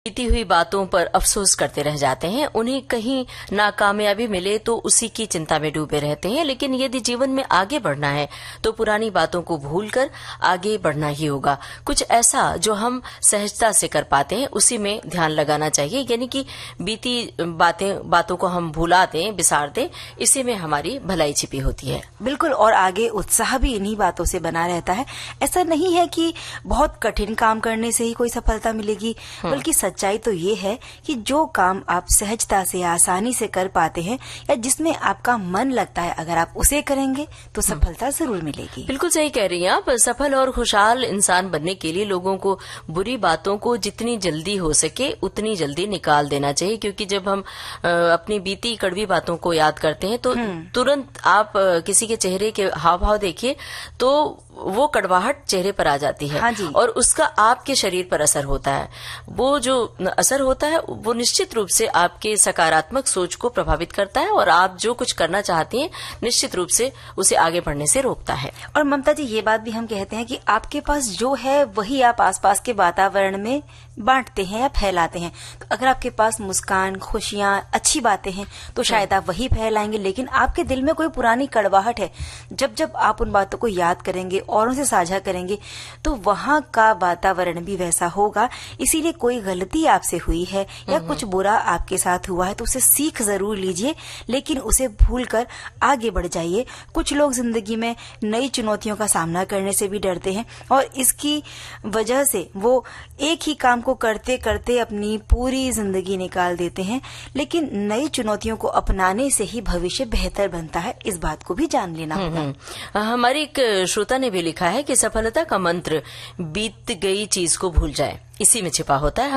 बीती हुई बातों पर अफसोस करते रह जाते हैं। उन्हें कहीं नाकामयाबी मिले तो उसी की चिंता में डूबे रहते हैं। लेकिन यदि जीवन में आगे बढ़ना है तो पुरानी बातों को भूलकर आगे बढ़ना ही होगा। कुछ ऐसा जो हम सहजता से कर पाते हैं उसी में ध्यान लगाना चाहिए, यानी कि बीती बातों को हम भुला दें, बिसार दें, इसी में हमारी भलाई छिपी होती है। बिल्कुल, और आगे उत्साह भी इन्हीं बातों से बना रहता है। ऐसा नहीं है कि बहुत कठिन काम करने से ही कोई सफलता मिलेगी, बल्कि सच्चाई तो ये है कि जो काम आप सहजता से, आसानी से कर पाते हैं या जिसमें आपका मन लगता है, अगर आप उसे करेंगे तो सफलता जरूर मिलेगी। बिल्कुल सही कह रही हैं आप। सफल और खुशहाल इंसान बनने के लिए लोगों को बुरी बातों को जितनी जल्दी हो सके उतनी जल्दी निकाल देना चाहिए, क्योंकि जब हम अपनी बीती कड़वी बातों को याद करते हैं तो तुरंत आप किसी के चेहरे के हाव भाव देखिए तो वो कड़वाहट चेहरे पर आ जाती है। हाँ जी। और उसका आपके शरीर पर असर होता है। वो जो असर होता है वो निश्चित रूप से आपके सकारात्मक सोच को प्रभावित करता है और आप जो कुछ करना चाहती हैं निश्चित रूप से उसे आगे बढ़ने से रोकता है। और ममता जी, ये बात भी हम कहते हैं कि आपके पास जो है वही आप आसपास के वातावरण में बांटते हैं या फैलाते हैं। तो अगर आपके पास मुस्कान, खुशियां, अच्छी बातें हैं तो शायद आप वही फैलाएंगे। लेकिन आपके दिल में कोई पुरानी कड़वाहट है, जब जब आप उन बातों को याद करेंगे, औरों से साझा करेंगे, तो वहां का वातावरण भी वैसा होगा। इसीलिए कोई गलती आपसे हुई है या कुछ बुरा आपके साथ हुआ है तो उसे सीख जरूर लीजिए, लेकिन उसे भूलकर आगे बढ़ जाइए। कुछ लोग जिंदगी में नई चुनौतियों का सामना करने से भी डरते हैं और इसकी वजह से वो एक ही काम को करते करते अपनी पूरी जिंदगी निकाल देते हैं। लेकिन नई चुनौतियों को अपनाने से ही भविष्य बेहतर बनता है, इस बात को भी जान लेना होगा। हमारी एक श्रोता ने भी लिखा है कि सफलता का मंत्र बीत गई चीज को भूल जाए, इसी में छिपा होता है।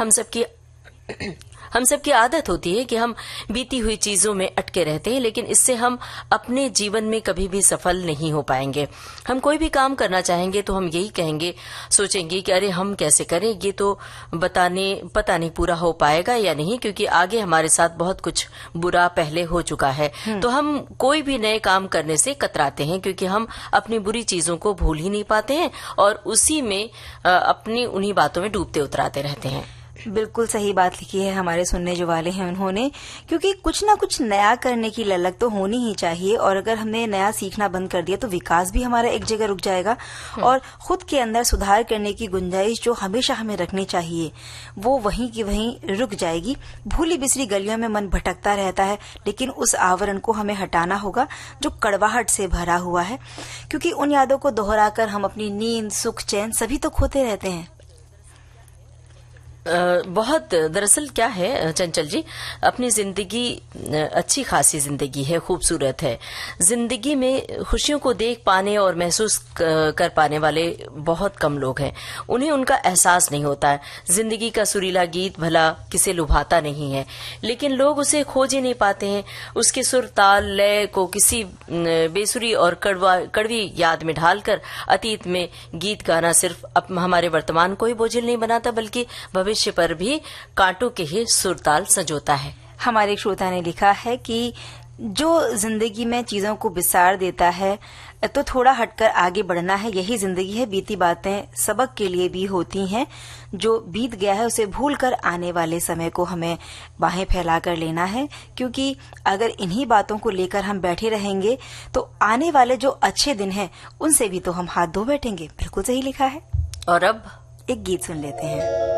हम सबकी आदत होती है कि हम बीती हुई चीजों में अटके रहते हैं, लेकिन इससे हम अपने जीवन में कभी भी सफल नहीं हो पाएंगे। हम कोई भी काम करना चाहेंगे तो हम यही कहेंगे, सोचेंगे कि अरे हम कैसे करें, ये तो पता नहीं पूरा हो पाएगा या नहीं, क्योंकि आगे हमारे साथ बहुत कुछ बुरा पहले हो चुका है। तो हम कोई भी नए काम करने से कतराते हैं, क्योंकि हम अपनी बुरी चीजों को भूल ही नहीं पाते हैं और उसी में अपनी उन्हीं बातों में डूबते उतराते रहते हैं। बिल्कुल सही बात लिखी है हमारे सुनने जो वाले हैं उन्होंने, क्योंकि कुछ ना कुछ नया करने की ललक तो होनी ही चाहिए। और अगर हमने नया सीखना बंद कर दिया तो विकास भी हमारा एक जगह रुक जाएगा और खुद के अंदर सुधार करने की गुंजाइश जो हमेशा हमें रखनी चाहिए वो वहीं की वहीं रुक जाएगी। भूली बिसरी गलियों में मन भटकता रहता है, लेकिन उस आवरण को हमें हटाना होगा जो कड़वाहट से भरा हुआ है, क्योंकि उन यादों को दोहराकर हम अपनी नींद, सुख, चैन सभी तो खोते रहते हैं। बहुत दरअसल क्या है चंचल जी, अपनी जिंदगी अच्छी खासी जिंदगी है, खूबसूरत है। जिंदगी में खुशियों को देख पाने और महसूस कर पाने वाले बहुत कम लोग हैं। उन्हें उनका एहसास नहीं होता है। जिंदगी का सुरीला गीत भला किसे लुभाता नहीं है, लेकिन लोग उसे खोज ही नहीं पाते हैं। उसके सुर, ताल, लय को किसी बेसुरी और कड़वी याद में ढालकर अतीत में गीत गाना सिर्फ हमारे वर्तमान को ही बोझिल नहीं बनाता, बल्कि भविष्य पर भी कांटों के ही सुरताल सजोता है। हमारे एक श्रोता ने लिखा है कि जो जिंदगी में चीजों को बिसार देता है तो थोड़ा हटकर आगे बढ़ना है, यही जिंदगी है। बीती बातें सबक के लिए भी होती हैं। जो बीत गया है उसे भूलकर आने वाले समय को हमें बाहें फैला कर लेना है, क्योंकि अगर इन्हीं बातों को लेकर हम बैठे रहेंगे तो आने वाले जो अच्छे दिन हैं उनसे भी तो हम हाथ धो बैठेंगे। बिल्कुल सही लिखा है। और अब एक गीत सुन लेते हैं।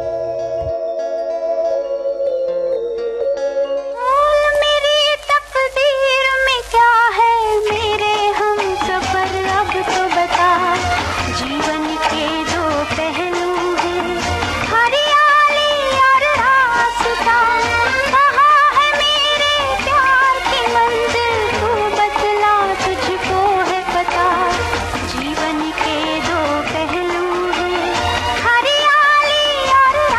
हरियाली और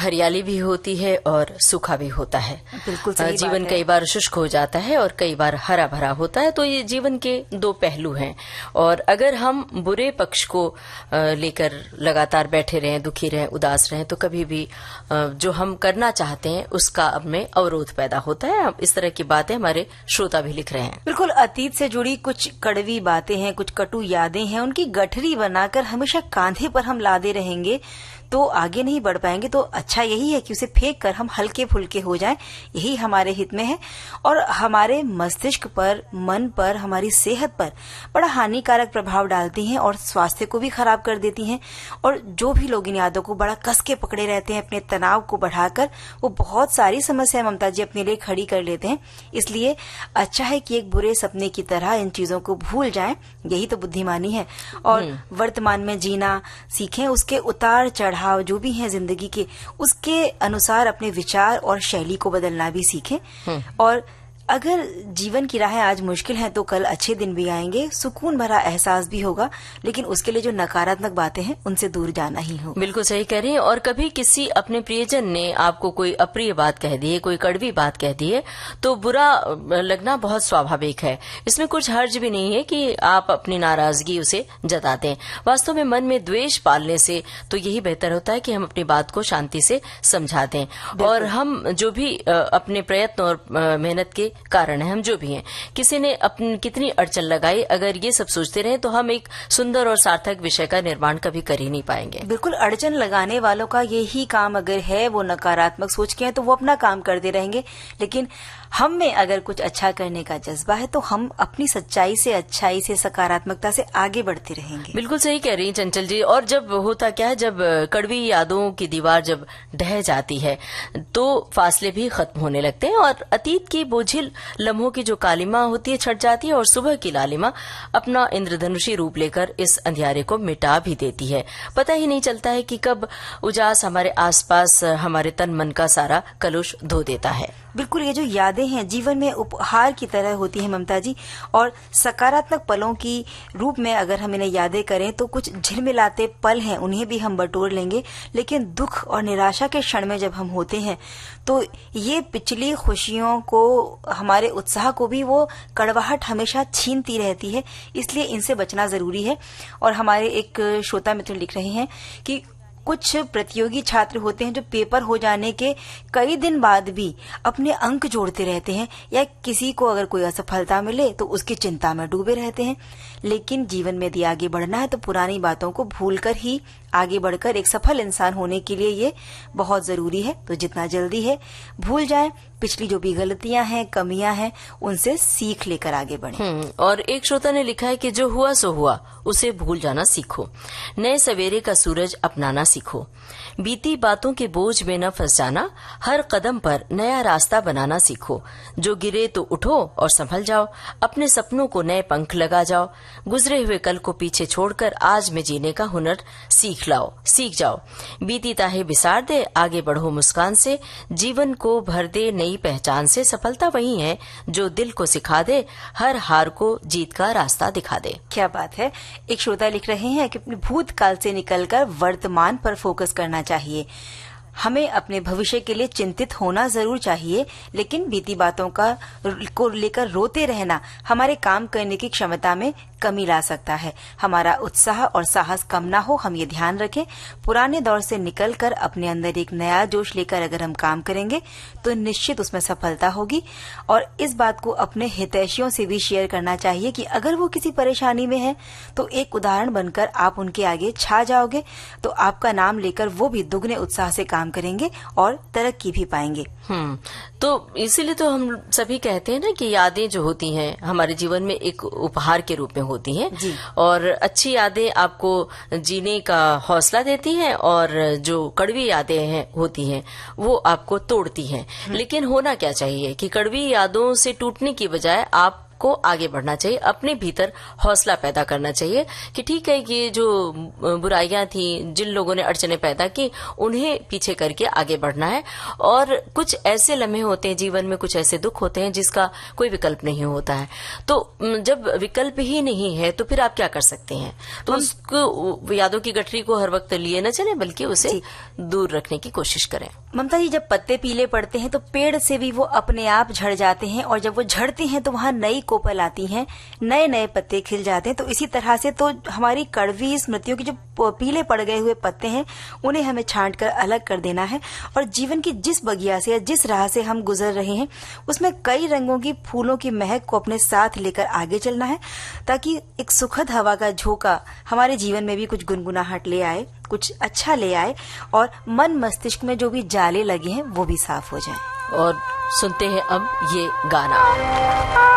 हरियाली भी होती है और सूखा भी होता है। बिल्कुल सही जीवन बात है। कई बार शुष्क हो जाता है और कई बार हरा भरा होता है, तो ये जीवन के दो पहलू हैं। और अगर हम बुरे पक्ष को लेकर लगातार बैठे रहें, दुखी रहें, उदास रहें, तो कभी भी जो हम करना चाहते हैं उसका अब में अवरोध पैदा होता है। इस तरह की बातें हमारे श्रोता भी लिख रहे हैं। बिल्कुल, अतीत से जुड़ी कुछ कड़वी बातें हैं, कुछ कटु यादें हैं, उनकी गठरी बनाकर हमेशा कांधे पर हम लादे रहेंगे तो आगे नहीं बढ़ पाएंगे। तो अच्छा यही है कि उसे फेंक कर हम हल्के फुल्के हो जाएं, यही हमारे हित में है। और हमारे मस्तिष्क पर, मन पर, हमारी सेहत पर बड़ा हानिकारक प्रभाव डालती हैं और स्वास्थ्य को भी खराब कर देती हैं। और जो भी लोग इन यादों को बड़ा कस के पकड़े रहते हैं, अपने तनाव को बढ़ाकर, वो बहुत सारी समस्या ममता जी अपने लिए खड़ी कर लेते हैं। इसलिए अच्छा है कि एक बुरे सपने की तरह इन चीजों को भूल जाएं, यही तो बुद्धिमानी है। और वर्तमान में जीना सीखें, उसके उतार चढ़ाव जो भी हैं जिंदगी के, उसके अनुसार अपने विचार और शैली को बदलना भी सीखें। और अगर जीवन की राहें आज मुश्किल हैं तो कल अच्छे दिन भी आएंगे, सुकून भरा एहसास भी होगा, लेकिन उसके लिए जो नकारात्मक बातें हैं उनसे दूर जाना ही होगा। बिल्कुल सही कह रही हैं। और कभी किसी अपने प्रियजन ने आपको कोई अप्रिय बात कह दी है, कोई कड़वी बात कह दी है, तो बुरा लगना बहुत स्वाभाविक है। इसमें कुछ हर्ज भी नहीं है कि आप अपनी नाराजगी उसे जता दें। वास्तव में मन में द्वेष पालने से तो यही बेहतर होता है कि हम अपनी बात को शांति से समझा दें। और हम जो भी अपने प्रयत्न और मेहनत के कारण है, हम जो भी हैं, किसी ने अपनी कितनी अड़चन लगाई, अगर ये सब सोचते रहे तो हम एक सुंदर और सार्थक विषय का निर्माण कभी कर ही नहीं पाएंगे। बिल्कुल, अड़चन लगाने वालों का यही काम अगर है, वो नकारात्मक सोच के हैं, तो वो अपना काम करते रहेंगे। लेकिन हम में अगर कुछ अच्छा करने का जज्बा है तो हम अपनी सच्चाई से, अच्छाई से, सकारात्मकता से आगे बढ़ते रहेंगे। बिल्कुल सही कह रही हैं चंचल जी। और जब होता क्या है, जब कड़वी यादों की दीवार जब ढह जाती है तो फासले भी खत्म होने लगते हैं और अतीत की बोझिल लम्हों की जो कालिमा होती है छट जाती है और सुबह की लालिमा अपना इंद्रधनुषी रूप लेकर इस अंधियारे को मिटा भी देती है। पता ही नहीं चलता है कि कब उजास हमारे आसपास हमारे तन मन का सारा कलुष धो देता है। बिल्कुल, ये जो यादें हैं जीवन में उपहार की तरह होती हैं ममता जी, और सकारात्मक पलों की रूप में अगर हम इन्हें यादें करें तो कुछ झिलमिलाते पल हैं, उन्हें भी हम बटोर लेंगे। लेकिन दुख और निराशा के क्षण में जब हम होते हैं तो ये पिछली खुशियों को, हमारे उत्साह को भी वो कड़वाहट हमेशा छीनती रहती है, इसलिए इनसे बचना जरूरी है। और हमारे एक श्रोता मित्र लिख रहे हैं कि कुछ प्रतियोगी छात्र होते हैं जो पेपर हो जाने के कई दिन बाद भी अपने अंक जोड़ते रहते हैं, या किसी को अगर कोई असफलता मिले तो उसकी चिंता में डूबे रहते हैं। लेकिन जीवन में यदि आगे बढ़ना है तो पुरानी बातों को भूलकर ही आगे बढ़कर एक सफल इंसान होने के लिए ये बहुत जरूरी है। तो जितना जल्दी है भूल जाएं, पिछली जो भी गलतियां हैं, कमियां हैं, उनसे सीख लेकर आगे बढ़ें। और एक श्रोता ने लिखा है कि जो हुआ सो हुआ, उसे भूल जाना सीखो, नए सवेरे का सूरज अपनाना सीखो, बीती बातों के बोझ में न फंस जाना, हर कदम पर नया रास्ता बनाना सीखो, जो गिरे तो उठो और संभल जाओ, अपने सपनों को नए पंख लगा जाओ, गुजरे हुए कल को पीछे छोड़कर आज में जीने का हुनर सीख जाओ, बीती ताहे बिसार दे, आगे बढ़ो मुस्कान से, जीवन को भर दे नई पहचान से, सफलता वही है जो दिल को सिखा दे, हर हार को जीत का रास्ता दिखा दे। क्या बात है। एक श्रोता लिख रहे हैं कि अपने भूतकाल से निकलकर वर्तमान पर फोकस करना चाहिए। हमें अपने भविष्य के लिए चिंतित होना जरूर चाहिए, लेकिन बीती बातों को लेकर रोते रहना हमारे काम करने की क्षमता में कमी ला सकता है। हमारा उत्साह और साहस कम ना हो, हम ये ध्यान रखें। पुराने दौर से निकलकर अपने अंदर एक नया जोश लेकर अगर हम काम करेंगे तो निश्चित उसमें सफलता होगी। और इस बात को अपने हितैषियों से भी शेयर करना चाहिए कि अगर वो किसी परेशानी में है तो एक उदाहरण बनकर आप उनके आगे छा जाओगे, तो आपका नाम लेकर वो भी दुगने उत्साह से काम करेंगे और तरक्की भी पाएंगे। तो इसीलिए तो हम सभी कहते हैं ना कि यादें जो होती हैं हमारे जीवन में एक उपहार के रूप में होती हैं, और अच्छी यादें आपको जीने का हौसला देती हैं, और जो कड़वी यादें होती हैं वो आपको तोड़ती हैं। लेकिन होना क्या चाहिए कि कड़वी यादों से टूटने की बजाय आप आपको आगे बढ़ना चाहिए, अपने भीतर हौसला पैदा करना चाहिए कि ठीक है, ये जो बुराइयां थी, जिन लोगों ने अड़चने पैदा की, उन्हें पीछे करके आगे बढ़ना है। और कुछ ऐसे लम्हे होते हैं जीवन में, कुछ ऐसे दुख होते हैं जिसका कोई विकल्प नहीं होता है। तो जब विकल्प ही नहीं है तो फिर आप क्या कर सकते हैं? तो उसको, यादों की गठरी को हर वक्त लिए न चले, बल्कि उसे दूर रखने की कोशिश करें। ममता जी, जब पत्ते पीले पड़ते हैं तो पेड़ से भी वो अपने आप झड़ जाते हैं, और जब वो झड़ते हैं तो वहाँ नई कोपल आती हैं, नए नए पत्ते खिल जाते हैं। तो इसी तरह से तो हमारी कड़वी स्मृतियों के जो पीले पड़ गए हुए पत्ते हैं, उन्हें हमें छांट कर अलग कर देना है, और जीवन की जिस बगिया से या जिस राह से हम गुजर रहे हैं उसमें कई रंगों की फूलों की महक को अपने साथ लेकर आगे चलना है, ताकि एक सुखद हवा का झोंका हमारे जीवन में भी कुछ गुनगुनाहट ले आए, कुछ अच्छा ले आए, और मन मस्तिष्क में जो भी जाले लगे हैं वो भी साफ हो जाएं। और सुनते हैं अब ये गाना।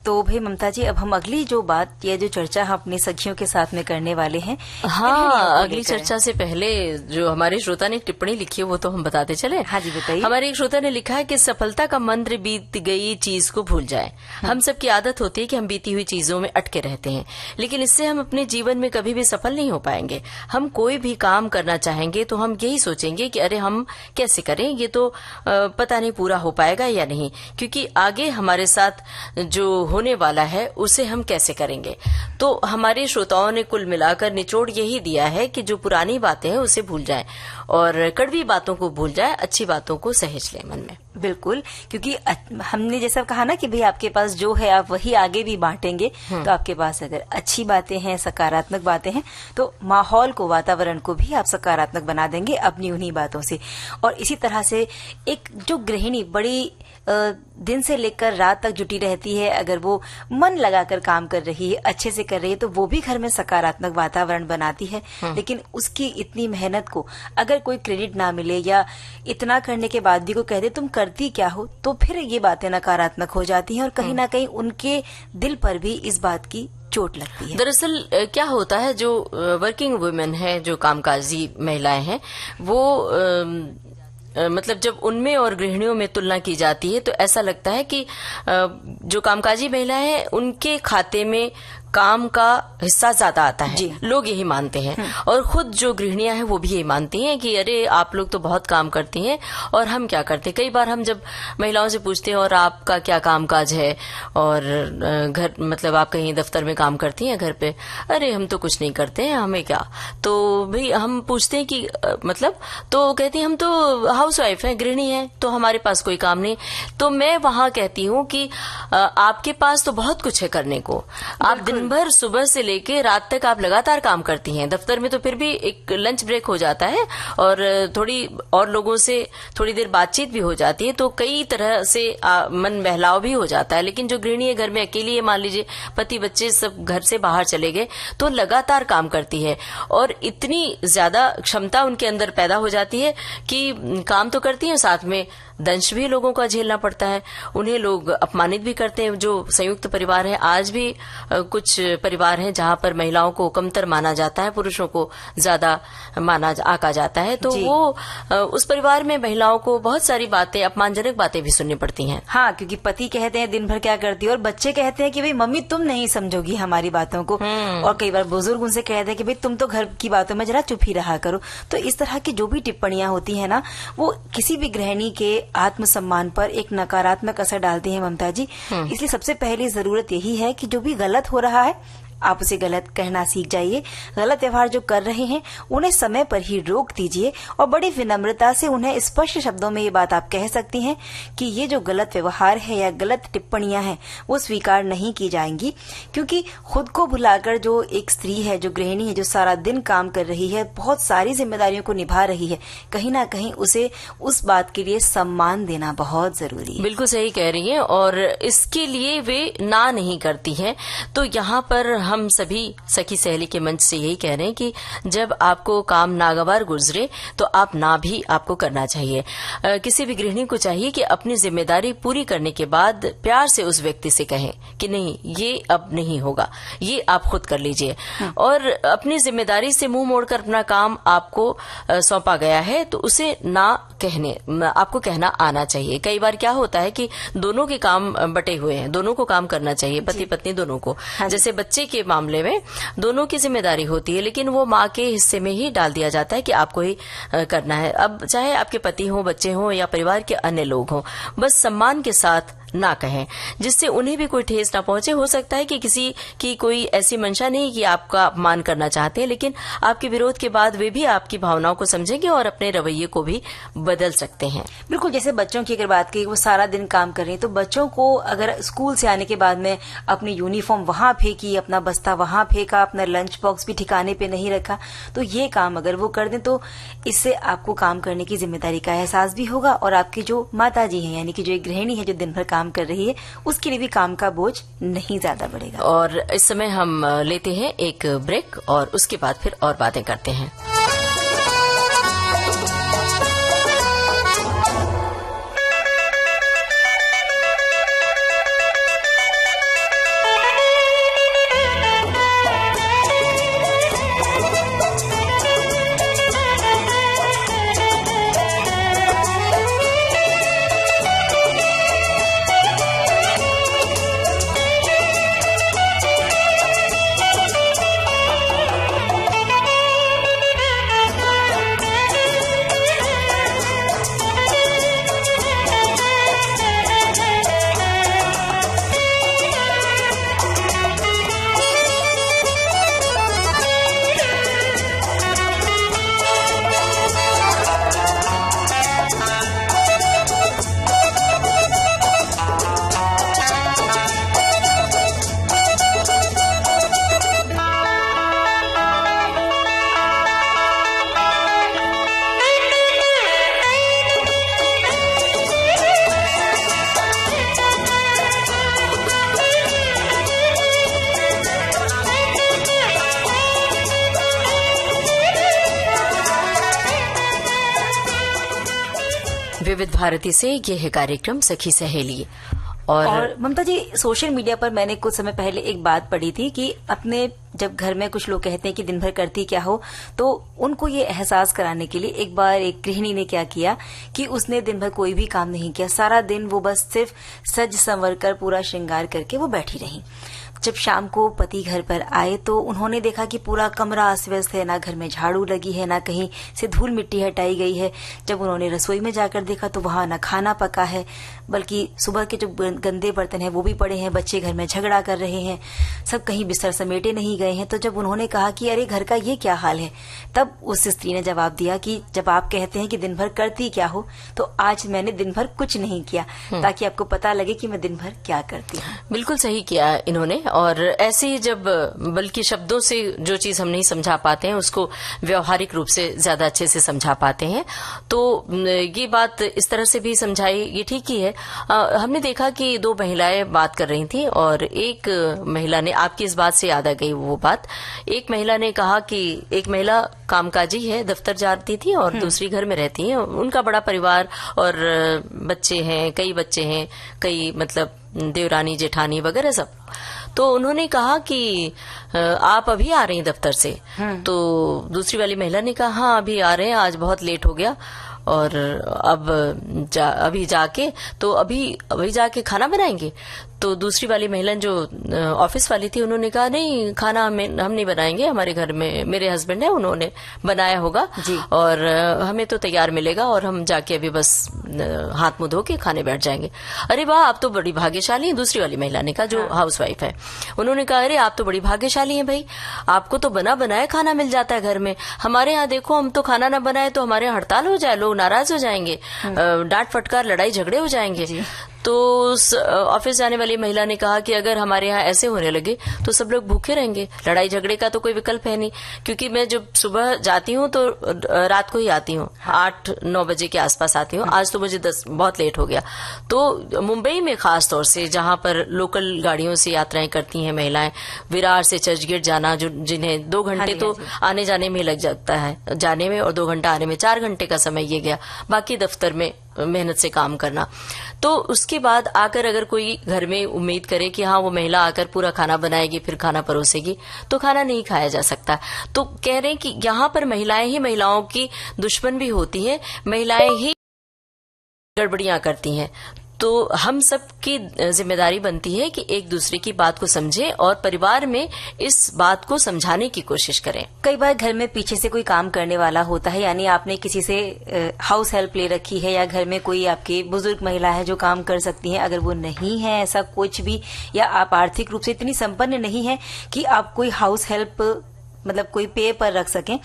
तो भाई ममता जी, अब हम अगली जो बात या जो चर्चा हम अपनी सखियों के साथ में करने वाले हैं। हाँ, अगली चर्चा से पहले जो हमारे श्रोता ने टिप्पणी लिखी है वो तो हम बताते चले। हाँ जी, बताइए। हमारे एक श्रोता ने लिखा है कि सफलता का मंत्र बीत गई चीज को भूल जाए। हम सब की आदत होती है कि हम बीती हुई चीजों में अटके रहते हैं, लेकिन इससे हम अपने जीवन में कभी भी सफल नहीं हो पाएंगे। हम कोई भी काम करना चाहेंगे तो हम यही सोचेंगे कि अरे हम कैसे करें, ये तो पता नहीं पूरा हो पाएगा या नहीं, क्योंकि आगे हमारे साथ जो होने वाला है उसे हम कैसे करेंगे। तो हमारे श्रोताओं ने कुल मिलाकर निचोड़ यही दिया है कि जो पुरानी बातें हैं उसे भूल जाएं और कड़वी बातों को भूल जाएं, अच्छी बातों को सहेज लें मन में। बिल्कुल, क्योंकि हमने जैसा कहा ना कि भाई आपके पास जो है आप वही आगे भी बांटेंगे। तो आपके पास अगर अच्छी बातें हैं, सकारात्मक बातें हैं, तो माहौल को, वातावरण को भी आप सकारात्मक बना देंगे अपनी उन्हीं बातों से। और इसी तरह से एक जो गृहिणी बड़ी दिन से लेकर रात तक जुटी रहती है, अगर वो मन लगाकर काम कर रही है, अच्छे से कर रही है, तो वो भी घर में सकारात्मक वातावरण बनाती है। लेकिन उसकी इतनी मेहनत को अगर कोई क्रेडिट ना मिले या इतना करने के बाद भी कोई कह दे तुम करती क्या हो, तो फिर ये बातें नकारात्मक हो जाती हैं और कहीं ना कहीं उनके दिल पर भी इस बात की चोट लगती है। दरअसल क्या होता है, जो वर्किंग वुमेन है, जो कामकाजी महिलाएं हैं, वो मतलब जब उनमें और गृहिणियों में तुलना की जाती है तो ऐसा लगता है कि जो कामकाजी महिलाएं हैं उनके खाते में काम का हिस्सा ज्यादा आता है। लोग यही मानते हैं और खुद जो गृहिणियां हैं वो भी यही मानती हैं कि अरे आप लोग तो बहुत काम करती हैं और हम क्या करते हैं। कई बार हम जब महिलाओं से पूछते हैं और आपका क्या कामकाज है, और घर मतलब आप कहीं दफ्तर में काम करती हैं घर पे, अरे हम तो कुछ नहीं करते हैं, हमें क्या। तो भाई हम पूछते हैं कि मतलब, तो कहती हैं हम तो हाउस वाइफ है, गृहिणी है, तो हमारे पास कोई काम नहीं। तो मैं वहां कहती हूँ कि आपके पास तो बहुत कुछ है करने को। आप दिन भर सुबह से लेके रात तक आप लगातार काम करती हैं। दफ्तर में तो फिर भी एक लंच ब्रेक हो जाता है और थोड़ी और लोगों से थोड़ी देर बातचीत भी हो जाती है, तो कई तरह से मन बहलाव भी हो जाता है। लेकिन जो गृहिणी है घर में अकेली है, मान लीजिए पति बच्चे सब घर से बाहर चले गए, तो लगातार काम करती है और इतनी ज्यादा क्षमता उनके अंदर पैदा हो जाती है कि काम तो करती है, साथ में दंश भी लोगों का झेलना पड़ता है। उन्हें लोग अपमानित भी करते हैं। जो संयुक्त परिवार है, आज भी कुछ परिवार हैं जहां पर महिलाओं को कमतर माना जाता है, पुरुषों को ज्यादा आका जाता है, तो वो उस परिवार में महिलाओं को बहुत सारी बातें, अपमानजनक बातें भी सुननी पड़ती हैं। हाँ, क्योंकि पति कहते हैं दिन भर क्या करती है और बच्चे कहते हैं कि भाई मम्मी तुम नहीं समझोगी हमारी बातों को, और कई बार बुजुर्ग उनसे कहते हैं कि भाई तुम तो घर की बातों में जरा चुप ही रहा करो। तो इस तरह की जो भी टिप्पणियां होती है ना, वो किसी भी गृहिणी के आत्मसम्मान पर एक नकारात्मक असर डालती है, ममता जी। इसलिए सबसे पहली जरूरत यही है कि जो भी गलत हो रहा है आप उसे गलत कहना सीख जाइए। गलत व्यवहार जो कर रहे हैं उन्हें समय पर ही रोक दीजिए और बड़ी विनम्रता से उन्हें स्पष्ट शब्दों में ये बात आप कह सकती हैं कि ये जो गलत व्यवहार है या गलत टिप्पणियां हैं वो स्वीकार नहीं की जाएंगी। क्योंकि खुद को भुलाकर जो एक स्त्री है, जो गृहिणी है, जो सारा दिन काम कर रही है, बहुत सारी जिम्मेदारियों को निभा रही है, कहीं ना कहीं उसे उस बात के लिए सम्मान देना बहुत जरूरी है। बिल्कुल सही कह रही हैं, और इसके लिए वे ना नहीं करती हैं। तो यहाँ पर हम सभी सखी सहेली के मंच से यही कह रहे हैं कि जब आपको काम नागवार गुजरे तो आप ना भी आपको करना चाहिए। किसी भी गृहिणी को चाहिए कि अपनी जिम्मेदारी पूरी करने के बाद प्यार से उस व्यक्ति से कहें कि नहीं, ये अब नहीं होगा, ये आप खुद कर लीजिए। और अपनी जिम्मेदारी से मुंह मोड़कर अपना काम आपको सौंपा गया है तो उसे ना आपको कहना आना चाहिए। कई बार क्या होता है कि दोनों के काम बटे हुए हैं, दोनों को काम करना चाहिए, पति पत्नी दोनों को। जैसे बच्चे के मामले में दोनों की जिम्मेदारी होती है, लेकिन वो माँ के हिस्से में ही डाल दिया जाता है कि आपको ही करना है। अब चाहे आपके पति हो, बच्चे हो या परिवार के अन्य लोग हों, बस सम्मान के साथ ना कहें जिससे उन्हें भी कोई ठेस ना पहुंचे। हो सकता है कि किसी की कोई ऐसी मंशा नहीं कि आपका अपमान करना चाहते हैं, लेकिन आपके विरोध के बाद वे भी आपकी भावनाओं को समझेंगे और अपने रवैये को भी बदल सकते हैं। बिल्कुल, जैसे बच्चों की अगर बात की, वो सारा दिन काम कर रहे हैं, तो बच्चों को अगर स्कूल से आने के बाद में अपनी यूनिफॉर्म वहां फेंकी, अपना बस्ता वहां फेंका, अपना लंच बॉक्स भी ठिकाने पे नहीं रखा, तो ये काम अगर वो कर दें तो इससे आपको काम करने की जिम्मेदारी का एहसास भी होगा और आपकी जो माता जी है, यानी कि जो एक गृहिणी है जो दिन भर काम कर रही है, उसके लिए भी काम का बोझ नहीं ज्यादा बढ़ेगा। और इस समय हम लेते हैं एक ब्रेक और उसके बाद फिर और बातें करते हैं। विविध भारती से ये है कार्यक्रम सखी सहेली। और ममता जी, सोशल मीडिया पर मैंने कुछ समय पहले एक बात पढ़ी थी कि अपने जब घर में कुछ लोग कहते हैं कि दिन भर करती क्या हो, तो उनको ये एहसास कराने के लिए एक बार एक गृहिणी ने क्या किया कि उसने दिन भर कोई भी काम नहीं किया, सारा दिन वो बस सिर्फ सज संवर कर पूरा श्रृंगार करके वो बैठी रही। जब शाम को पति घर पर आए तो उन्होंने देखा कि पूरा कमरा अस्त व्यस्त है, ना घर में झाड़ू लगी है, ना कहीं से धूल मिट्टी हटाई गई है। जब उन्होंने रसोई में जाकर देखा तो वहां ना खाना पका है, बल्कि सुबह के जो गंदे बर्तन हैं वो भी पड़े हैं, बच्चे घर में झगड़ा कर रहे हैं, सब कहीं बिस्तर समेटे नहीं गए हैं। तो जब उन्होंने कहा कि अरे घर का ये क्या हाल है, तब उस स्त्री ने जवाब दिया कि जब आप कहते हैं कि दिन भर करती क्या हो, तो आज मैंने दिन भर कुछ नहीं किया, ताकि आपको पता लगे कि मैं दिन भर क्या करती हूँ। बिल्कुल सही किया इन्होंने। और ऐसे ही जब बल्कि शब्दों से जो चीज हम नहीं समझा पाते हैं उसको व्यवहारिक रूप से ज्यादा अच्छे से समझा पाते हैं, तो ये बात इस तरह से भी समझाई, ये ठीक ही है। हमने देखा कि दो महिलाएं बात कर रही थी और एक महिला ने, आपकी इस बात से याद आ गई वो बात, एक महिला ने कहा कि एक महिला कामकाजी है, दफ्तर जाती थी और दूसरी घर में रहती है, उनका बड़ा परिवार और बच्चे हैं, कई बच्चे हैं, कई मतलब देवरानी जेठानी वगैरह सब। तो उन्होंने कहा कि आप अभी आ रही हैं दफ्तर से? तो दूसरी वाली महिला ने कहा हाँ अभी आ रहे हैं, आज बहुत लेट हो गया और अभी जाके तो अभी जाके खाना बनाएंगे। तो दूसरी वाली महिला जो ऑफिस वाली थी उन्होंने कहा नहीं, खाना हम नहीं बनाएंगे, हमारे घर में मेरे हस्बैंड है, उन्होंने बनाया होगा और हमें तो तैयार मिलेगा और हम जाके अभी बस हाथ मुंह धो के खाने बैठ जाएंगे। अरे वाह, आप तो बड़ी भाग्यशाली हैं, दूसरी वाली महिला ने कहा जो हाउसवाइफ है। उन्होंने कहा अरे आप तो बड़ी भाग्यशाली हैं भाई, आपको तो बना बनाया खाना मिल जाता है घर में, हमारे यहाँ देखो हम तो खाना न बनाए तो हमारे हड़ताल हो जाए, लोग नाराज हो जाएंगे, डांट फटकार लड़ाई झगड़े हो जाएंगे। तो उस ऑफिस जाने वाली महिला ने कहा कि अगर हमारे यहाँ ऐसे होने लगे तो सब लोग भूखे रहेंगे, लड़ाई झगड़े का तो कोई विकल्प है नहीं, क्योंकि मैं जब सुबह जाती हूँ तो रात को ही आती हूँ, 8-9 बजे के आसपास आती हूँ। आज तो मुझे बहुत लेट हो गया। तो मुंबई में खास तौर से जहां पर लोकल गाड़ियों से यात्राएं करती हैं महिलाएं, विरार से चर्चगेट जाना, जो जिन्हें 2 घंटे तो आने जाने में लग जाता है, जाने में, और 2 घंटा आने में, 4 घंटे का समय ये गया, बाकी दफ्तर में मेहनत से काम करना। तो उसके बाद आकर अगर कोई घर में उम्मीद करे कि हाँ वो महिला आकर पूरा खाना बनाएगी फिर खाना परोसेगी, तो खाना नहीं खाया जा सकता। तो कह रहे हैं कि यहाँ पर महिलाएं ही महिलाओं की दुश्मन भी होती हैं, महिलाएं ही गड़बड़ियां करती हैं। तो हम सब की जिम्मेदारी बनती है कि एक दूसरे की बात को समझें और परिवार में इस बात को समझाने की कोशिश करें। कई बार घर में पीछे से कोई काम करने वाला होता है, यानी आपने किसी से हाउस हेल्प ले रखी है, या घर में कोई आपकी बुजुर्ग महिला है जो काम कर सकती है, अगर वो नहीं है ऐसा कुछ भी, या आप आर्थिक रूप से इतनी संपन्न नहीं है कि आप कोई हाउस हेल्प मतलब कोई पे पर रख सकें,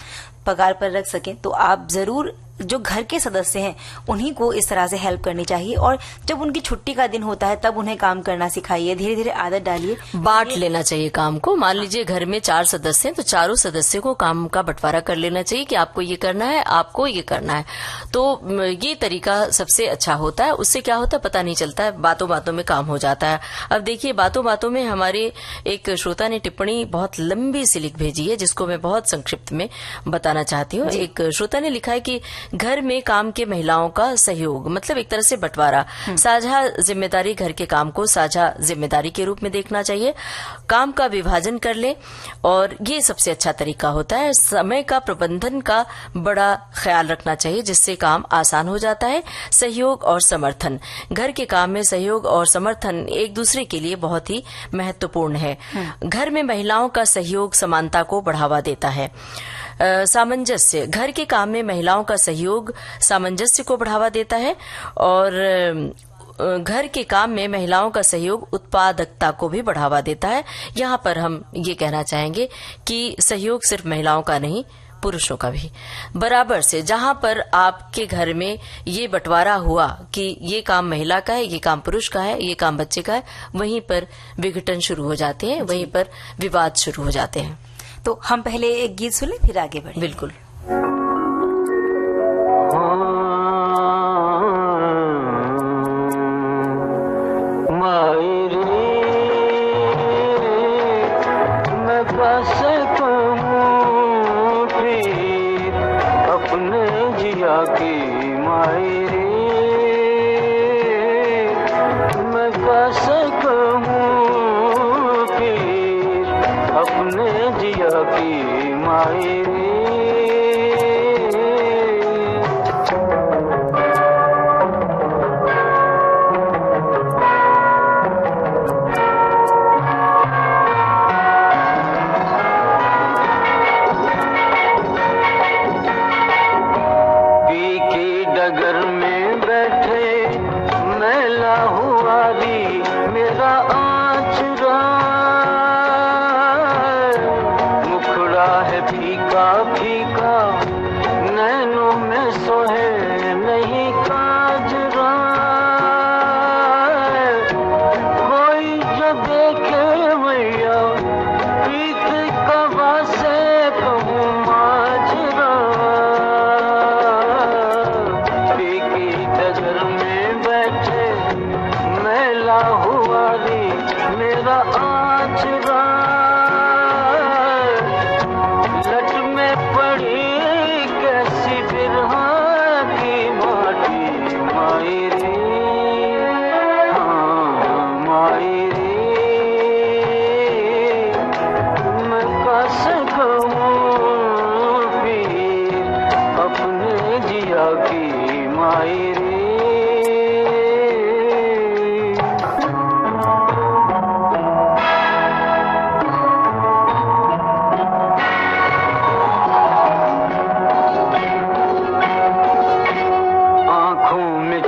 पगार पर रख सकें, तो आप जरूर जो घर के सदस्य हैं उन्हीं को इस तरह से हेल्प करनी चाहिए। और जब उनकी छुट्टी का दिन होता है तब उन्हें काम करना सिखाइए, धीरे धीरे आदत डालिए, बांट लेना चाहिए काम को। मान लीजिए घर में 4 सदस्य हैं तो चारों सदस्यों को काम का बंटवारा कर लेना चाहिए कि आपको ये करना है, आपको ये करना है। तो ये तरीका सबसे अच्छा होता है। उससे क्या होता है पता नहीं चलता है, बातों बातों में काम हो जाता है। अब देखिए बातों बातों में हमारे एक श्रोता ने टिप्पणी बहुत लंबी सी लिख भेजी है, जिसको मैं बहुत संक्षिप्त में बताना चाहती हूँ। एक श्रोता ने लिखा है कि घर में काम के महिलाओं का सहयोग मतलब एक तरह से बंटवारा, साझा जिम्मेदारी, घर के काम को साझा जिम्मेदारी के रूप में देखना चाहिए, काम का विभाजन कर ले, और ये सबसे अच्छा तरीका होता है। समय का प्रबंधन का बड़ा ख्याल रखना चाहिए जिससे काम आसान हो जाता है। सहयोग और समर्थन, घर के काम में सहयोग और समर्थन एक दूसरे के लिए बहुत ही महत्वपूर्ण है। घर में महिलाओं का सहयोग समानता को बढ़ावा देता है। सामंजस्य, घर के काम में महिलाओं का सहयोग सामंजस्य को बढ़ावा देता है, और घर के काम में महिलाओं का सहयोग उत्पादकता को भी बढ़ावा देता है। यहाँ पर हम ये कहना चाहेंगे कि सहयोग सिर्फ महिलाओं का नहीं, पुरुषों का भी बराबर से। जहां पर आपके घर में ये बंटवारा हुआ कि ये काम महिला का है, ये काम पुरुष का है, ये काम बच्चे का है, वहीं पर विघटन शुरू हो जाते हैं, वहीं पर विवाद शुरू हो जाते हैं। तो हम पहले एक गीत सुन लें फिर आगे बढ़ें। बिल्कुल। मैं बस अपने जिया की मायरे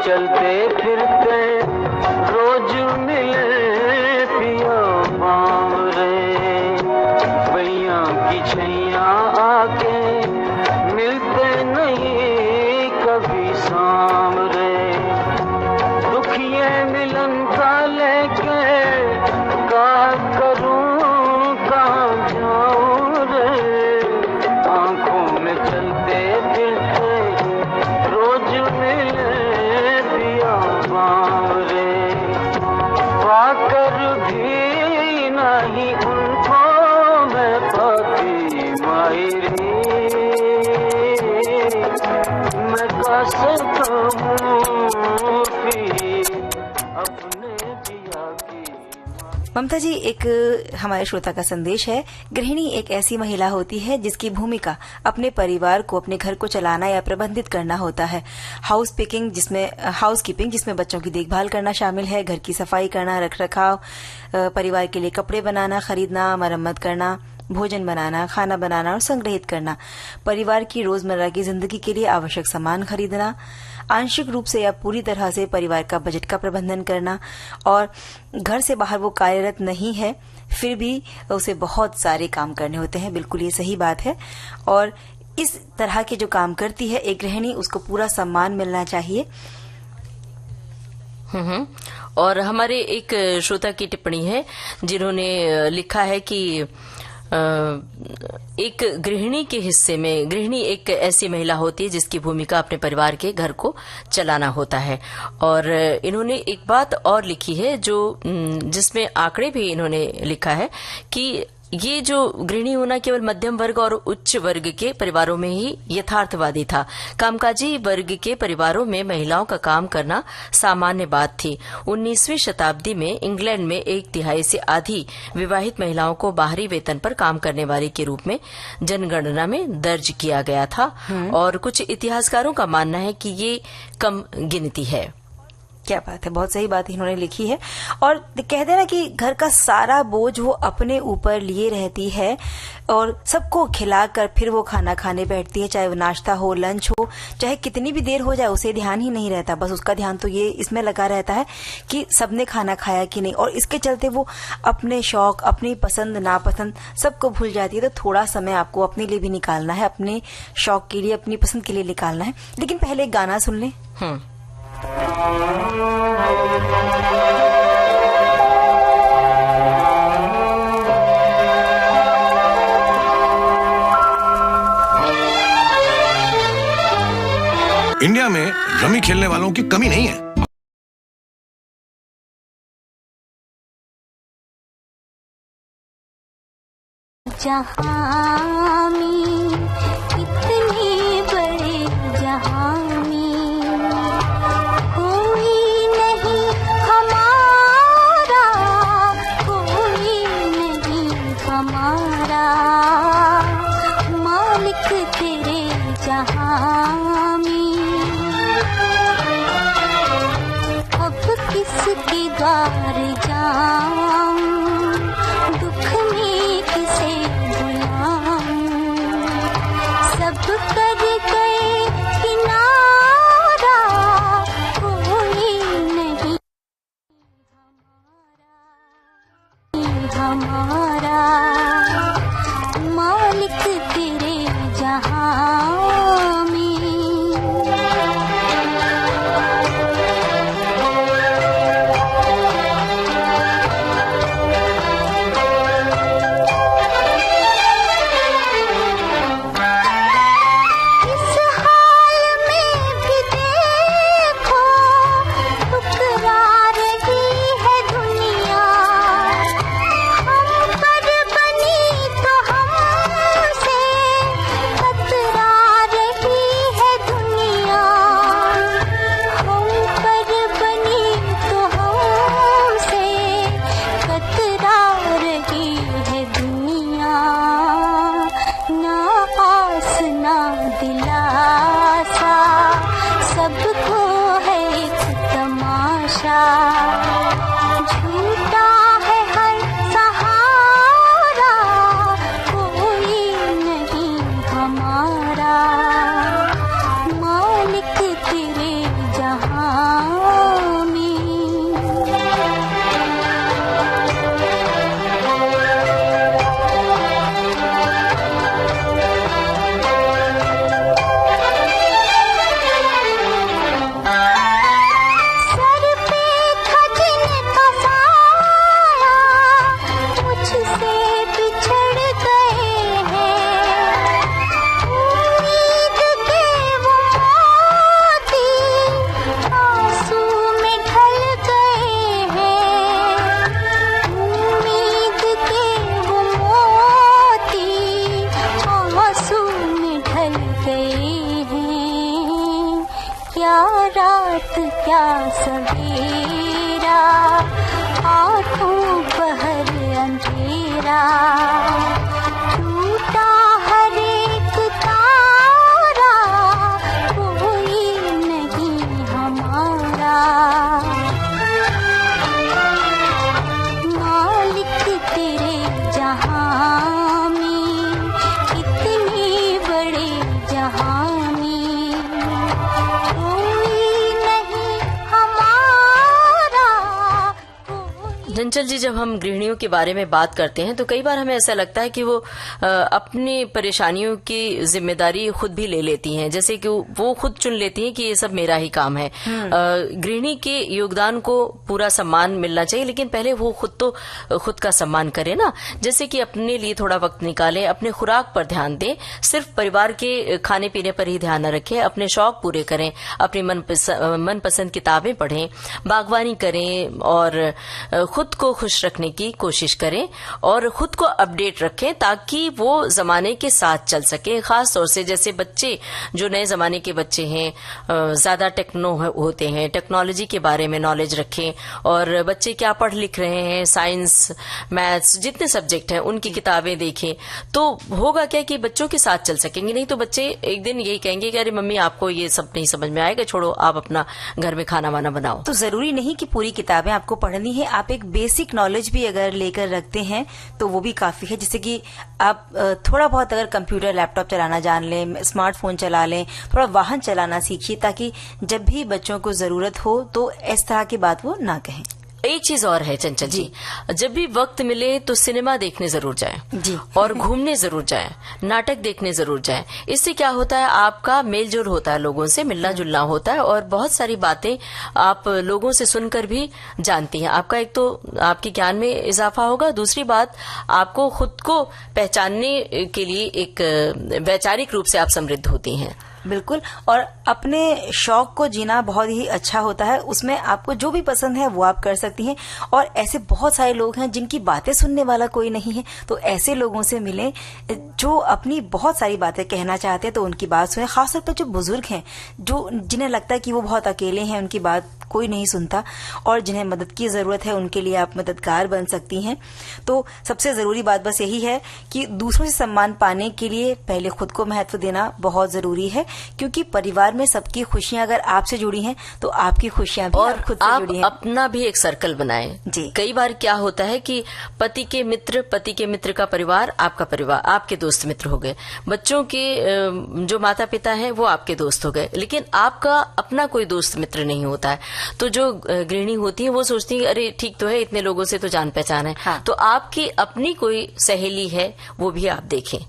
चलते फिरते रोज मिले पिया बावरे, भैया की छैया आके मिलते नहीं कभी सामरे, दुखिए मिलन का लेके का करूं कहाँ जाऊं रे, आंखों में चलते फिरते रोज मिले पिया बावरे, पाकर भी नहीं उनको मैं पाती मायरी, मैं कैसे कहूँ फिर अपने पिया की। ममता जी, एक हमारे श्रोता का संदेश है। गृहिणी एक ऐसी महिला होती है जिसकी भूमिका अपने परिवार को, अपने घर को चलाना या प्रबंधित करना होता है। हाउस कीपिंग जिसमें बच्चों की देखभाल करना शामिल है, घर की सफाई करना, रखरखाव, परिवार के लिए कपड़े बनाना, खरीदना, मरम्मत करना, भोजन बनाना, खाना बनाना और संग्रहित करना, परिवार की रोजमर्रा की जिंदगी के लिए आवश्यक सामान खरीदना, आंशिक रूप से या पूरी तरह से परिवार का बजट का प्रबंधन करना, और घर से बाहर वो कार्यरत नहीं है फिर भी उसे बहुत सारे काम करने होते हैं। बिल्कुल ये सही बात है, और इस तरह के जो काम करती है एक गृहिणी, उसको पूरा सम्मान मिलना चाहिए। और हमारे एक श्रोता की टिप्पणी है जिन्होंने लिखा है कि एक गृहिणी के हिस्से में, गृहिणी एक ऐसी महिला होती है जिसकी भूमिका अपने परिवार के घर को चलाना होता है। और इन्होंने एक बात और लिखी है जिसमें आंकड़े भी इन्होंने लिखा है कि ये जो गृहिणी होना केवल मध्यम वर्ग और उच्च वर्ग के परिवारों में ही यथार्थवादी था। कामकाजी वर्ग के परिवारों में महिलाओं का काम करना सामान्य बात थी। 19वीं शताब्दी में इंग्लैंड में 1/3 से आधी विवाहित महिलाओं को बाहरी वेतन पर काम करने वाली के रूप में जनगणना में दर्ज किया गया था, और कुछ इतिहासकारों का मानना है कि ये कम गिनती है। क्या बात है, बहुत सही बात इन्होंने लिखी है। और कहते हैं ना कि घर का सारा बोझ वो अपने ऊपर लिए रहती है और सबको खिलाकर फिर वो खाना खाने बैठती है, चाहे वो नाश्ता हो, लंच हो, चाहे कितनी भी देर हो जाए उसे ध्यान ही नहीं रहता। बस उसका ध्यान तो ये इसमें लगा रहता है कि सबने खाना खाया कि नहीं, और इसके चलते वो अपने शौक, अपनी पसंद नापसंद सबको भूल जाती है। तो थोड़ा समय आपको अपने लिए भी निकालना है, अपने शौक के लिए, अपनी पसंद के लिए निकालना है। लेकिन पहले एक गाना सुन लें। इंडिया में रमी खेलने वालों की कमी नहीं है। जहां में कितने बड़े जहां में कोई नहीं हमारा, कोई नहीं हमारा, मालिक तेरे जहां में। अब किसके द्वार जाऊं, दुख में किसे बुलाऊं, सब कर गए किनारा, कोई नहीं हमारा, मालिक तेरे जहां में। झूठा है हर सहारा, कोई नहीं हमारा, मालिक तेरे जहां क्या सवेरा, आँखों पहर अंधेरा, टूटा हर एक तारा, कोई नहीं हमारा। मालिक तेरे जहां में, इतने बड़े जहां में, कोई नहीं हमारा, कोई। चंचल जी, जब हम गृहिणियों के बारे में बात करते हैं तो कई बार हमें ऐसा लगता है कि वो अपनी परेशानियों की जिम्मेदारी खुद भी ले लेती हैं, जैसे कि वो खुद चुन लेती हैं कि ये सब मेरा ही काम है। गृहिणी के योगदान को पूरा सम्मान मिलना चाहिए, लेकिन पहले वो खुद का सम्मान करे ना। जैसे कि अपने लिए थोड़ा वक्त निकाले, अपने खुराक पर ध्यान दें, सिर्फ परिवार के खाने पीने पर ही ध्यान न रखें, अपने शौक पूरे करें, अपनी मनपसंद किताबें पढ़ें, बागवानी करें और खुद को खुश रखने की कोशिश करें और खुद को अपडेट रखें ताकि वो जमाने के साथ चल सके। खास तौर से जैसे बच्चे जो नए जमाने के बच्चे हैं, ज्यादा टेक्नो होते हैं, टेक्नोलॉजी के बारे में नॉलेज रखें और बच्चे क्या पढ़ लिख रहे हैं, साइंस मैथ्स जितने सब्जेक्ट हैं उनकी किताबें देखें, तो होगा क्या कि बच्चों के साथ चल सकेंगे। नहीं तो बच्चे एक दिन यही कहेंगे कि अरे मम्मी आपको ये सब नहीं समझ में आएगा, छोड़ो आप अपना घर में खाना वाना बनाओ। तो जरूरी नहीं कि पूरी किताबें आपको पढ़नी है, आप एक बेसिक नॉलेज भी अगर लेकर रखते हैं तो वो भी काफी है। जैसे कि आप थोड़ा बहुत अगर कंप्यूटर लैपटॉप चलाना जान लें, स्मार्टफोन चला लें, थोड़ा वाहन चलाना सीखिए ताकि जब भी बच्चों को जरूरत हो तो इस तरह की बात वो ना कहें। एक चीज और है चंचल जी, जब भी वक्त मिले तो सिनेमा देखने जरूर जाएं जी। और घूमने जरूर जाएं, नाटक देखने जरूर जाएं। इससे क्या होता है, आपका मेल जोल होता है, लोगों से मिलना जुलना होता है और बहुत सारी बातें आप लोगों से सुनकर भी जानती हैं। आपका एक तो आपके ज्ञान में इजाफा होगा, दूसरी बात आपको खुद को पहचानने के लिए एक वैचारिक रूप से आप समृद्ध होती हैं। बिल्कुल, और अपने शौक को जीना बहुत ही अच्छा होता है। उसमें आपको जो भी पसंद है वो आप कर सकती हैं। और ऐसे बहुत सारे लोग हैं जिनकी बातें सुनने वाला कोई नहीं है, तो ऐसे लोगों से मिलें जो अपनी बहुत सारी बातें कहना चाहते हैं, तो उनकी बात सुने। खासतौर पर जो बुजुर्ग हैं, जो जिन्हें लगता है कि वो बहुत अकेले हैं, उनकी बात कोई नहीं सुनता और जिन्हें मदद की जरूरत है, उनके लिए आप मददगार बन सकती हैं। तो सबसे जरूरी बात बस यही है कि दूसरों से सम्मान पाने के लिए पहले खुद को महत्व देना बहुत जरूरी है, क्योंकि परिवार में सबकी खुशियां अगर आपसे जुड़ी हैं तो आपकी खुशियां भी और खुद से आप जुड़ी हैं। अपना भी एक सर्कल बनाएं। जी। कई बार क्या होता है कि पति के मित्र का परिवार आपके दोस्त मित्र हो गए, बच्चों के जो माता पिता हैं वो आपके दोस्त हो गए, लेकिन आपका अपना कोई दोस्त मित्र नहीं होता है। तो जो गृहिणी होती है वो सोचती है अरे ठीक तो है, इतने लोगों से तो जान पहचान है। हाँ। तो आपकी अपनी कोई सहेली है वो भी आप देखें,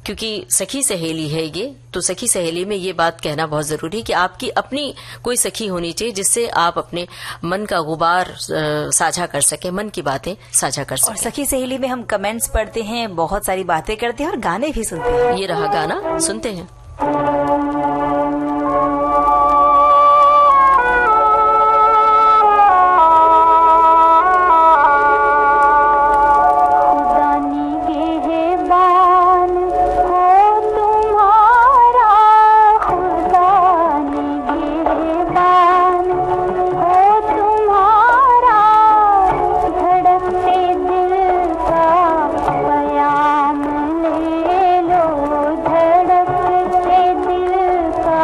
क्योंकि सखी सहेली है ये, तो सखी सहेली में ये बात कहना बहुत जरूरी है कि आपकी अपनी कोई सखी होनी चाहिए जिससे आप अपने मन का गुबार साझा कर सके, मन की बातें साझा कर और सके। सखी सहेली में हम कमेंट्स पढ़ते हैं, बहुत सारी बातें करते हैं और गाने भी सुनते हैं। ये रहा गाना, सुनते हैं। धड़कते दिल का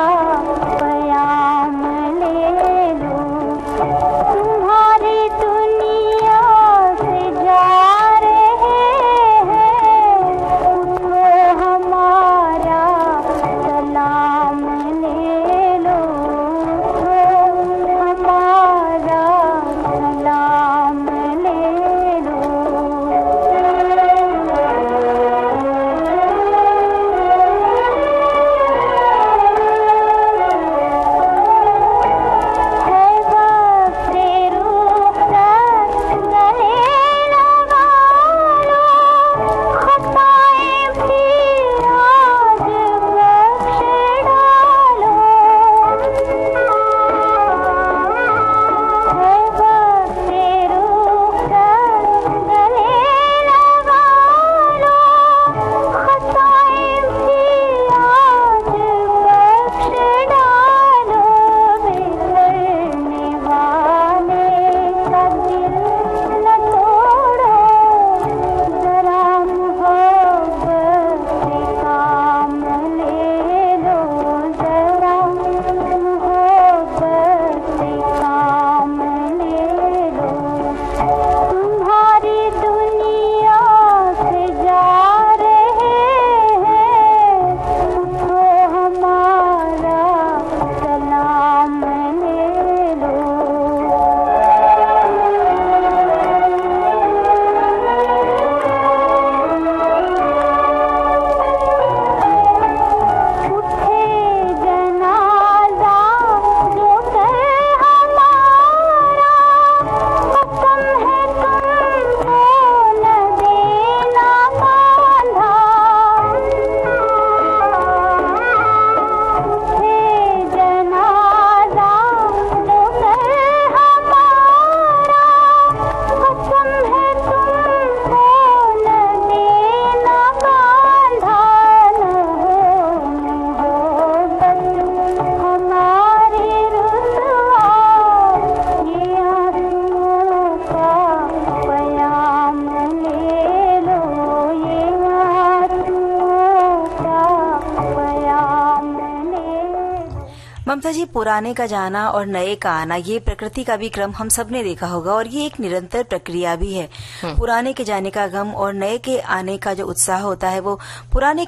ममता जी, पुराने का जाना और नए का आना, ये प्रकृति का भी क्रम हम सब ने देखा होगा और ये एक निरंतर प्रक्रिया भी है। पुराने के जाने का गम और नए के आने का जो उत्साह होता है, वो पुराने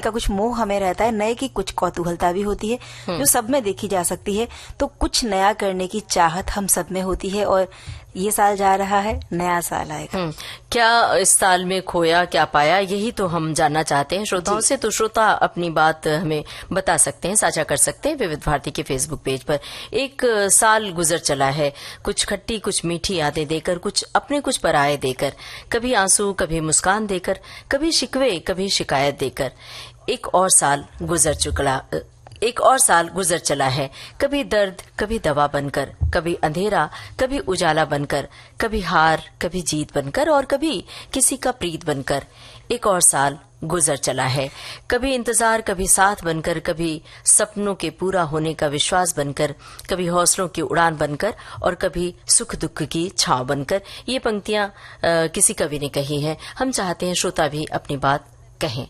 का कुछ मोह हमें रहता है, नए की कुछ कौतूहलता भी होती है जो सब में देखी जा सकती है। तो कुछ नया करने की चाहत हम सब में होती है और ये साल जा रहा है, नया साल आएगा। क्या इस साल में खोया, क्या पाया, यही तो हम जानना चाहते हैं श्रोताओं से। तो श्रोता अपनी बात हमें बता सकते हैं, साझा कर सकते हैं विविध भारती के फेसबुक पेज पर। एक साल गुजर चला है, कुछ खट्टी कुछ मीठी यादें देकर, कुछ अपने कुछ पराये देकर, कभी आंसू कभी मुस्कान देकर, कभी शिकवे कभी शिकायत देकर। एक और साल गुजर चला है, कभी दर्द कभी दवा बनकर, कभी अंधेरा कभी उजाला बनकर, कभी हार कभी जीत बनकर और कभी किसी का प्रीत बनकर। एक और साल गुजर चला है, कभी इंतजार कभी साथ बनकर, कभी सपनों के पूरा होने का विश्वास बनकर, कभी हौसलों की उड़ान बनकर और कभी सुख दुख की छांव बनकर। ये पंक्तियां किसी कवि ने कही हैं। हम चाहते हैं श्रोता भी अपनी बात कहें।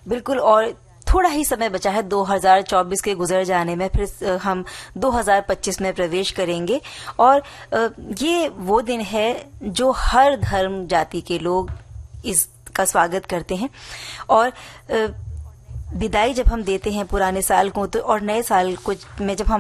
बिल्कुल, और थोड़ा ही समय बचा है 2024 के गुजर जाने में, फिर हम 2025 में प्रवेश करेंगे और ये वो दिन है जो हर धर्म जाति के लोग इसका स्वागत करते हैं। और विदाई जब हम देते हैं पुराने साल को तो और नए साल को में जब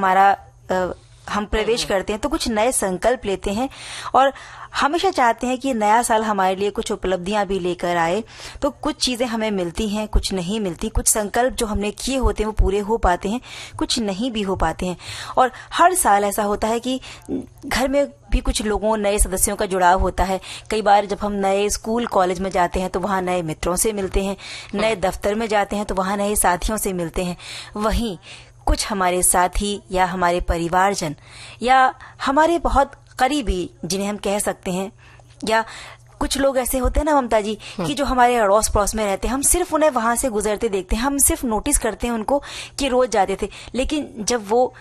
हम प्रवेश करते हैं तो कुछ नए संकल्प लेते हैं और हमेशा चाहते हैं कि नया साल हमारे लिए कुछ उपलब्धियां भी लेकर आए। तो कुछ चीजें हमें मिलती हैं, कुछ नहीं मिलती। कुछ संकल्प जो हमने किए होते हैं वो पूरे हो पाते हैं, कुछ नहीं भी हो पाते हैं। और हर साल ऐसा होता है कि घर में भी कुछ लोगों, नए सदस्यों का जुड़ाव होता है। कई बार जब हम नए स्कूल कॉलेज में जाते हैं तो वहाँ नए मित्रों से मिलते हैं, नए दफ्तर में जाते हैं तो वहाँ नए साथियों से मिलते हैं। वहीं कुछ हमारे साथी या हमारे परिवारजन या हमारे बहुत करीबी, जिन्हें हम कह सकते हैं, या कुछ लोग ऐसे होते हैं ना ममता जी कि जो हमारे अड़ोस पड़ोस में रहते हैं, हम सिर्फ उन्हें वहां से गुजरते देखते हैं, हम सिर्फ नोटिस करते हैं उनको कि रोज जाते थे, लेकिन जब वो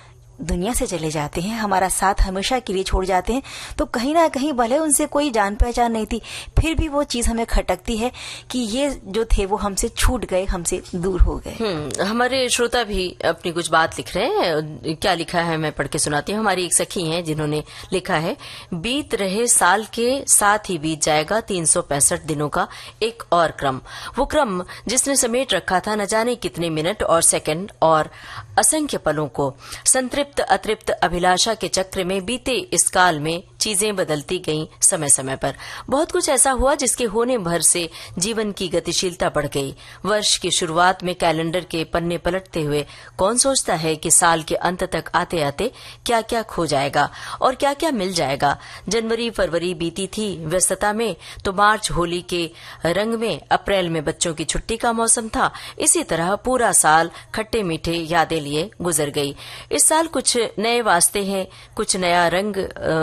दुनिया से चले जाते हैं, हमारा साथ हमेशा के लिए छोड़ जाते हैं, तो कहीं ना कहीं भले उनसे कोई जान पहचान नहीं थी, फिर भी वो चीज हमें खटकती है कि ये जो थे वो हमसे छूट गए, हमसे दूर हो गए। हमारे श्रोता भी अपनी कुछ बात लिख रहे हैं। क्या लिखा है मैं पढ़ के सुनाती हूँ। हमारी एक सखी हैं जिन्होंने लिखा है, बीत रहे साल के साथ ही बीत जाएगा 365 दिनों का एक और क्रम। वो क्रम जिसने समेट रखा था न जाने कितने मिनट और सेकंड और असंख्य पलों को। संतृप्त अतृप्त अभिलाषा के चक्र में बीते इस काल में चीजें बदलती गईं समय समय पर। बहुत कुछ ऐसा हुआ जिसके होने भर से जीवन की गतिशीलता बढ़ गई। वर्ष की शुरुआत में कैलेंडर के पन्ने पलटते हुए कौन सोचता है कि साल के अंत तक आते आते क्या क्या खो जाएगा और क्या क्या मिल जाएगा। जनवरी फरवरी बीती थी व्यस्तता में, तो मार्च होली के रंग में, अप्रैल में बच्चों की छुट्टी का मौसम था। इसी तरह पूरा साल खट्टे मीठे यादें लिए गुजर गई। इस साल कुछ नए वास्ते हैं, कुछ नया रंग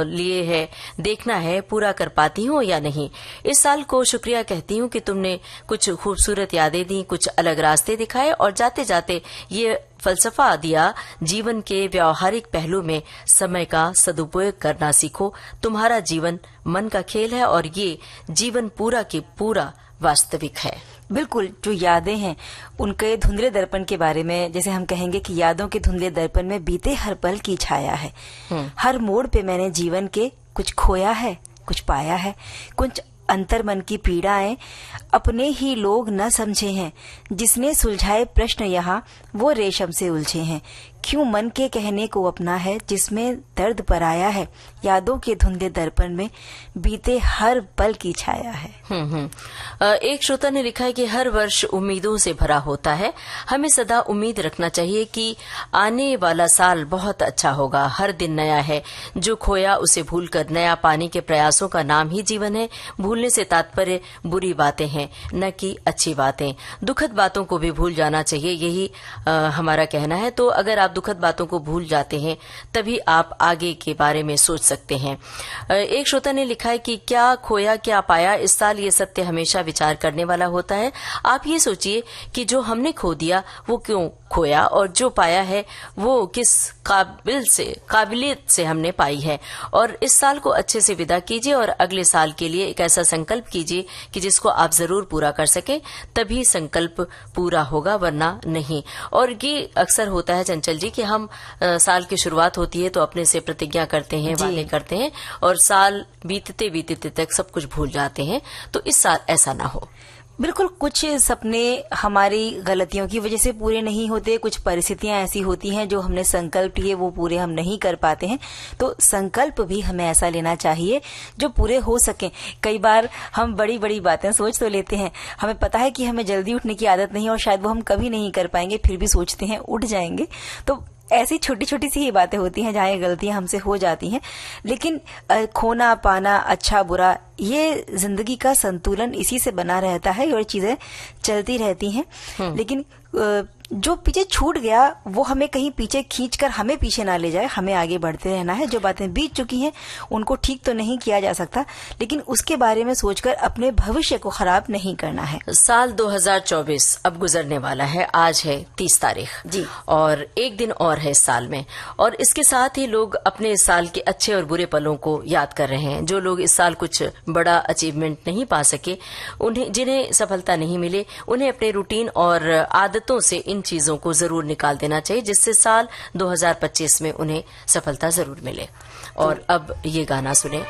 लिए है, देखना है पूरा कर पाती हूँ या नहीं। इस साल को शुक्रिया कहती हूँ कि तुमने कुछ खूबसूरत यादें दी, कुछ अलग रास्ते दिखाए और जाते जाते ये फलसफा दिया, जीवन के व्यावहारिक पहलू में समय का सदुपयोग करना सीखो। तुम्हारा जीवन मन का खेल है और ये जीवन पूरा की पूरा वास्तविक है। बिल्कुल, जो यादें हैं उनके धुंधले दर्पण के बारे में, जैसे हम कहेंगे कि यादों के धुंधले दर्पण में बीते हर पल की छाया है। हर मोड़ पे मैंने जीवन के कुछ खोया है, कुछ पाया है, कुछ अंतर मन की पीड़ाएं अपने ही लोग न समझे हैं। जिसने सुलझाए प्रश्न यहाँ वो रेशम से उलझे हैं। क्यों मन के कहने को अपना है जिसमें दर्द पराया है। यादों के धुंधले दर्पण में बीते हर पल की छाया है। एक श्रोता ने लिखा है कि हर वर्ष उम्मीदों से भरा होता है। हमें सदा उम्मीद रखना चाहिए कि आने वाला साल बहुत अच्छा होगा। हर दिन नया है, जो खोया उसे भूलकर नया पाने के प्रयासों का नाम ही जीवन है। भूलने से तात्पर्य बुरी बातें हैं, न कि अच्छी बातें। दुखद बातों को भी भूल जाना चाहिए, यही हमारा कहना है। तो अगर आप दुखद बातों को भूल जाते हैं तभी आप आगे के बारे में सोच सकते हैं। एक श्रोता ने लिखा है कि क्या खोया क्या पाया। इस साल ये सत्य हमेशा विचार करने वाला होता है। आप ये सोचिए कि जो हमने खो दिया वो क्यों खोया और जो पाया है वो किस काबिलियत से हमने पाई है। और इस साल को अच्छे से विदा कीजिए और अगले साल के लिए एक ऐसा संकल्प कीजिए कि जिसको आप जरूर पूरा कर सके, तभी संकल्प पूरा होगा, वरना नहीं। और ये अक्सर होता है चंचल जी कि हम साल की शुरुआत होती है तो अपने से प्रतिज्ञा करते हैं, वादे करते हैं और साल बीतते बीतते तक सब कुछ भूल जाते हैं। तो इस साल ऐसा ना हो। बिल्कुल, कुछ सपने हमारी गलतियों की वजह से पूरे नहीं होते, कुछ परिस्थितियां ऐसी होती हैं जो हमने संकल्प लिए वो पूरे हम नहीं कर पाते हैं। तो संकल्प भी हमें ऐसा लेना चाहिए जो पूरे हो सके। कई बार हम बड़ी बड़ी बातें सोच तो लेते हैं, हमें पता है कि हमें जल्दी उठने की आदत नहीं है और शायद वो हम कभी नहीं कर पाएंगे, फिर भी सोचते हैं उठ जाएंगे। तो ऐसी छोटी छोटी सी ही बातें होती हैं जहाँ ये गलतियां हमसे हो जाती हैं। लेकिन खोना पाना, अच्छा बुरा, ये जिंदगी का संतुलन इसी से बना रहता है और चीजें चलती रहती हैं। लेकिन जो पीछे छूट गया वो हमें कहीं पीछे खींचकर हमें पीछे ना ले जाए, हमें आगे बढ़ते रहना है। जो बातें बीत चुकी हैं उनको ठीक तो नहीं किया जा सकता, लेकिन उसके बारे में सोचकर अपने भविष्य को खराब नहीं करना है। साल 2024 अब गुजरने वाला है। आज है 30 तारीख जी, और एक दिन और है इस साल में, और इसके साथ ही लोग अपने इस साल के अच्छे और बुरे पलों को याद कर रहे हैं। जो लोग इस साल कुछ बड़ा अचीवमेंट नहीं पा सके, उन्हें जिन्हें सफलता नहीं मिले, उन्हें अपने रूटीन और आदतों से इन चीजों को जरूर निकाल देना चाहिए, जिससे साल 2025 में उन्हें सफलता जरूर मिले। और अब ये गाना सुने।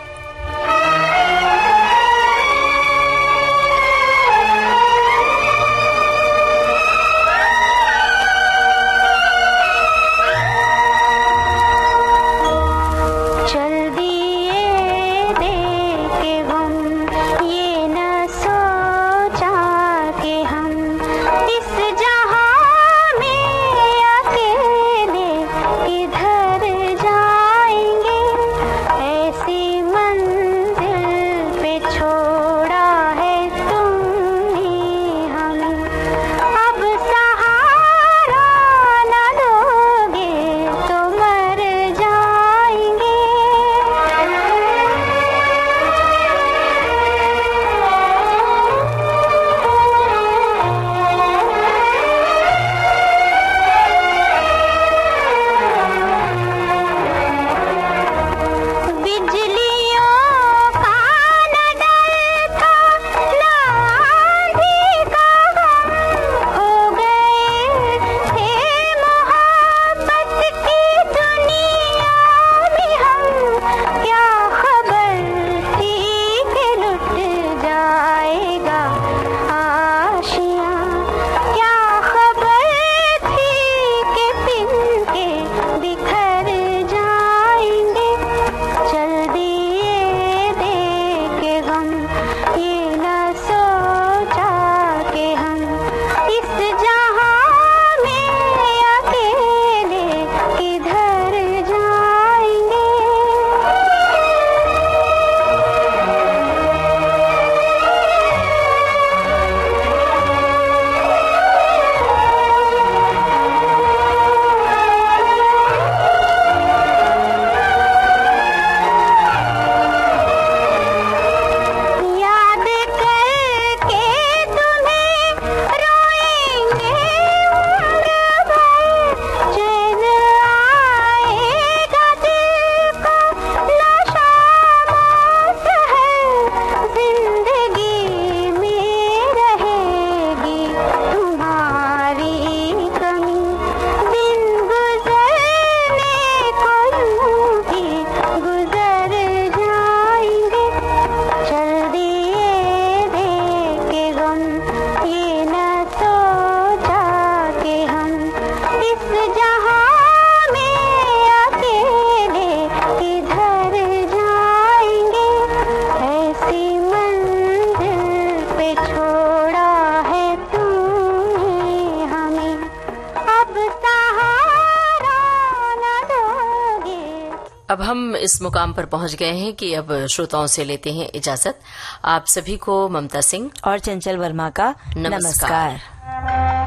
अब हम इस मुकाम पर पहुंच गए हैं कि अब श्रोताओं से लेते हैं इजाजत। आप सभी को ममता सिंह और चंचल वर्मा का नमस्कार।